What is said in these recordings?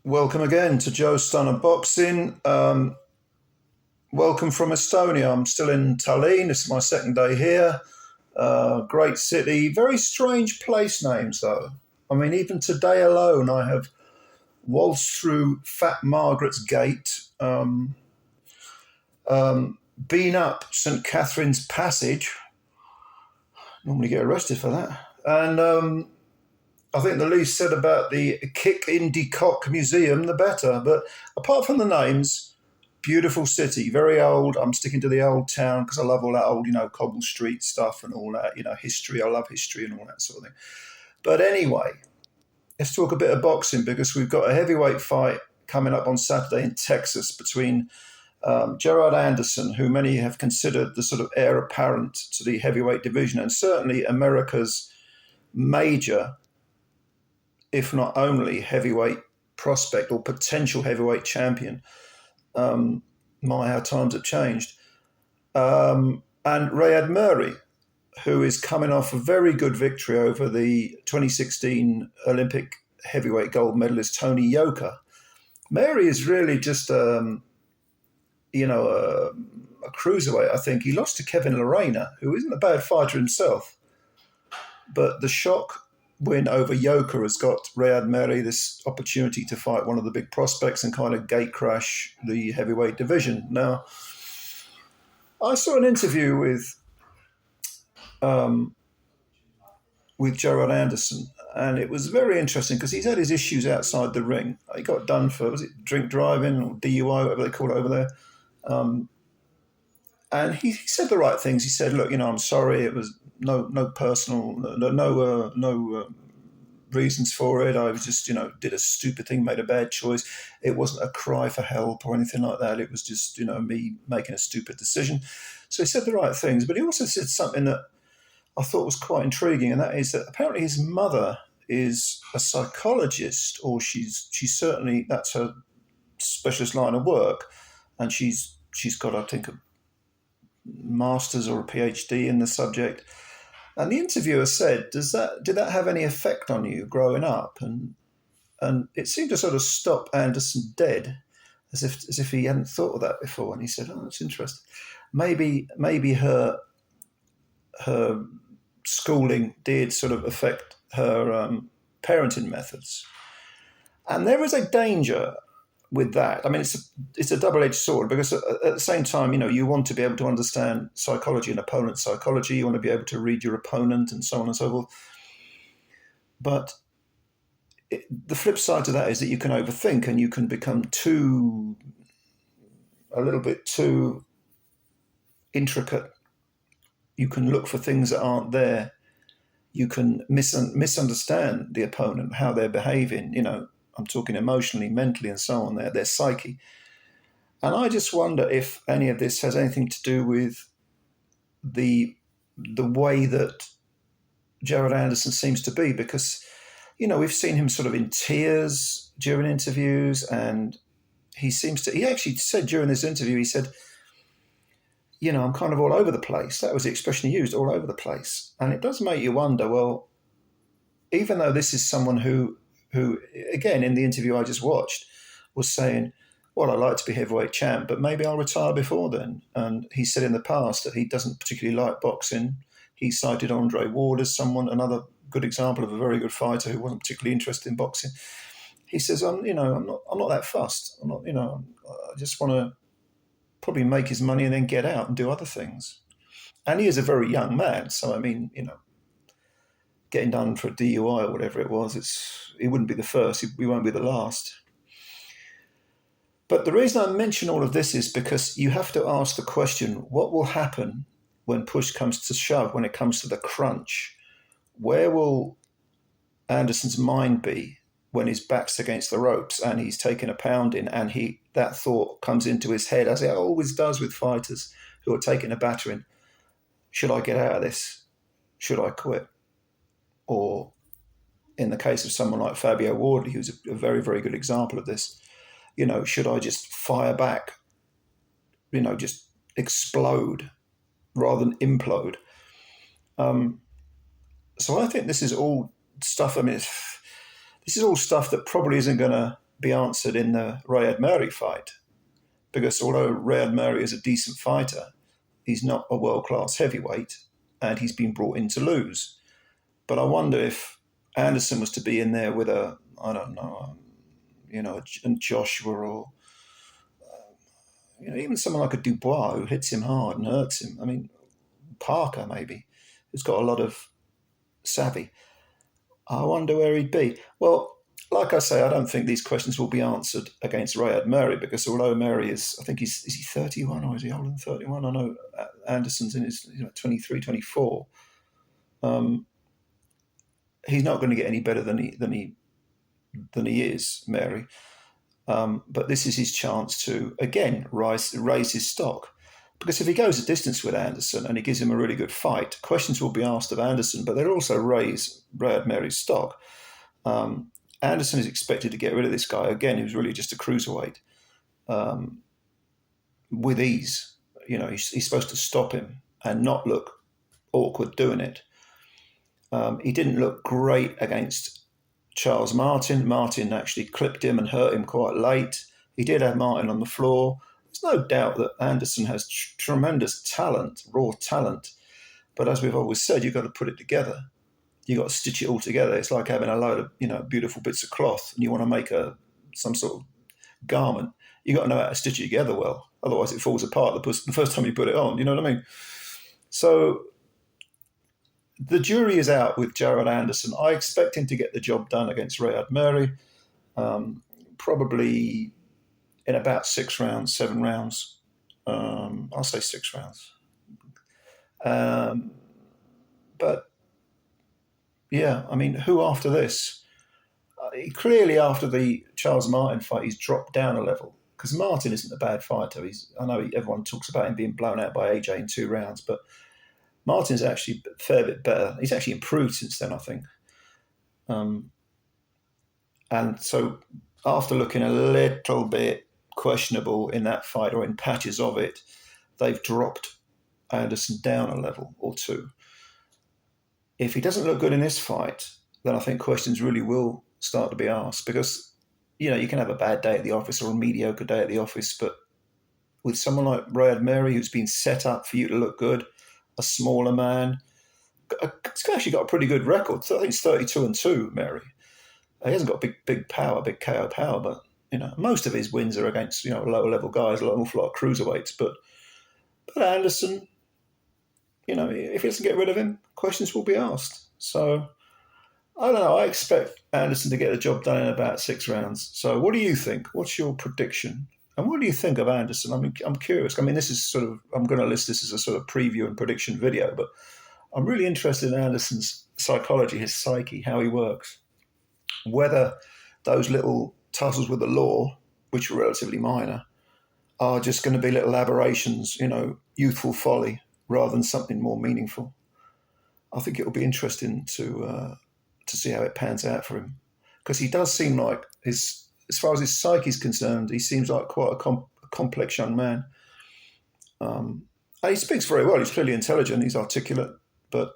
Welcome again to Joe Stunner Boxing. Welcome from Estonia. I'm still in Tallinn. This is my second day here. Great city. Very strange place names, though. I mean, even today alone, I have waltzed through Fat Margaret's Gate, been up St. Catherine's Passage. Normally get arrested for that. And I think the least said about the Kick Indie Cock Museum, the better. But apart from the names, beautiful city, very old. I'm sticking to the old town because I love all that old, cobble street stuff and all that, history. I love history and all that sort of thing. But anyway, let's talk a bit of boxing because we've got a heavyweight fight coming up on Saturday in Texas between Gerard Anderson, who many have considered the sort of heir apparent to the heavyweight division and certainly America's major, if not only, heavyweight prospect or potential heavyweight champion. How times have changed. And Ryad Mehry, who is coming off a very good victory over the 2016 Olympic heavyweight gold medalist Tony Yoka. Mehry is really just, a cruiserweight, I think. He lost to Kevin Lorena, who isn't a bad fighter himself. But the shock win over Yoka has got Ryad Mehry this opportunity to fight one of the big prospects and kind of gate crash the heavyweight division. Now, I saw an interview with Gerard Anderson, and it was very interesting because he's had his issues outside the ring. He got done for, was it drink driving or DUI, whatever they call it over there. And he said the right things. He said, look, I'm sorry. It was no personal, no reasons for it. I was just, did a stupid thing, made a bad choice. It wasn't a cry for help or anything like that. It was just, me making a stupid decision. So he said the right things, but he also said something that I thought was quite intriguing, and that is that apparently his mother is a psychologist, or she's certainly, that's her specialist line of work, and she's got, I think, a master's or a PhD in the subject. And the interviewer said, did that have any effect on you growing up? And it seemed to sort of stop Anderson dead, as if he hadn't thought of that before. And he said, oh, that's interesting. Maybe her schooling did sort of affect her parenting methods. And there is a danger with that. I mean, it's a double-edged sword because at the same time, you want to be able to understand psychology and opponent psychology. You want to be able to read your opponent and so on and so forth. But the flip side to that is that you can overthink and you can become a little bit too intricate. You can look for things that aren't there. You can misunderstand the opponent, how they're behaving, I'm talking emotionally, mentally, and so on, their psyche. And I just wonder if any of this has anything to do with the way that Gerard Anderson seems to be, because, we've seen him sort of in tears during interviews, and he actually said during this interview, he said, I'm kind of all over the place. That was the expression he used, all over the place. And it does make you wonder, well, even though this is someone who, again, in the interview I just watched, was saying, well, I'd like to be heavyweight champ, but maybe I'll retire before then. And he said in the past that he doesn't particularly like boxing. He cited Andre Ward as another good example of a very good fighter who wasn't particularly interested in boxing. He says, I'm not that fussed. I just want to probably make his money and then get out and do other things. And he is a very young man. So, I mean, getting done for a DUI or whatever it was, it wouldn't be the first. We won't be the last. But the reason I mention all of this is because you have to ask the question, what will happen when push comes to shove, when it comes to the crunch? Where will Anderson's mind be when his back's against the ropes and he's taking a pounding and that thought comes into his head, as it always does with fighters who are taking a battering? Should I get out of this? Should I quit? Or in the case of someone like Fabio Wardley, who's a very, very good example of this, should I just fire back, just explode rather than implode? So I think this is all stuff, this is all stuff that probably isn't going to be answered in the Ryad Mehry fight, because although Ryad Mehry is a decent fighter, he's not a world-class heavyweight, and he's been brought in to lose. But I wonder if Anderson was to be in there with a, I don't know, a Joshua, or even someone like a Dubois who hits him hard and hurts him. I mean, Parker maybe, who's got a lot of savvy. I wonder where he'd be. Well, like I say, I don't think these questions will be answered against Ryad Mehry, because although Mehry is he 31 or is he older than 31? I know Anderson's in his 23, 24. He's not going to get any better than he is, Mehry. But this is his chance to, again, raise his stock. Because if he goes a distance with Anderson and he gives him a really good fight, questions will be asked of Anderson, but they'll also raise Ryad Mehry's stock. Anderson is expected to get rid of this guy, again, who's really just a cruiserweight, with ease. He's supposed to stop him and not look awkward doing it. He didn't look great against Charles Martin. Martin actually clipped him and hurt him quite late. He did have Martin on the floor. There's no doubt that Anderson has tremendous talent, raw talent. But as we've always said, you've got to put it together. You've got to stitch it all together. It's like having a load of beautiful bits of cloth, and you want to make some sort of garment. You've got to know how to stitch it together well. Otherwise it falls apart the first time you put it on. You know what I mean? So the jury is out with Jared Anderson. I expect him to get the job done against Ryad Mehry, probably in about 6 rounds, 7 rounds. I'll say 6 rounds. But yeah, I mean, who after this? Clearly, after the Charles Martin fight, he's dropped down a level, because Martin isn't a bad fighter. I know everyone talks about him being blown out by AJ in 2 rounds, but Martin's actually a fair bit better. He's actually improved since then, I think. And so after looking a little bit questionable in that fight, or in patches of it, they've dropped Anderson down a level or 2. If he doesn't look good in this fight, then I think questions really will start to be asked, because you can have a bad day at the office or a mediocre day at the office, but with someone like Ryad Mehry, who's been set up for you to look good, a smaller man, he's actually got a pretty good record. So I think it's 32-2, Mehry. He hasn't got big power, big KO power, but most of his wins are against lower level guys, an awful lot of cruiserweights. But Anderson, if he doesn't get rid of him, questions will be asked. So I don't know. I expect Anderson to get the job done in about 6 rounds. So what do you think? What's your prediction? And what do you think of Anderson? I mean, I'm curious. I mean, this is I'm going to list this as a sort of preview and prediction video, but I'm really interested in Anderson's psychology, his psyche, how he works. Whether those little tussles with the law, which are relatively minor, are just going to be little aberrations, youthful folly, rather than something more meaningful. I think it will be interesting to see how it pans out for him, because he does seem like, as far as his psyche is concerned, he seems like quite a complex young man. And he speaks very well. He's clearly intelligent. He's articulate. But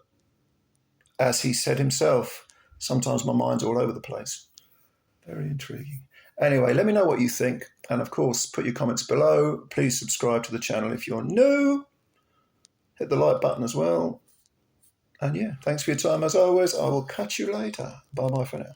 as he said himself, sometimes my mind's all over the place. Very intriguing. Anyway, let me know what you think. And of course, put your comments below. Please subscribe to the channel if you're new. Hit the like button as well. And yeah, thanks for your time as always. I will catch you later. Bye-bye for now.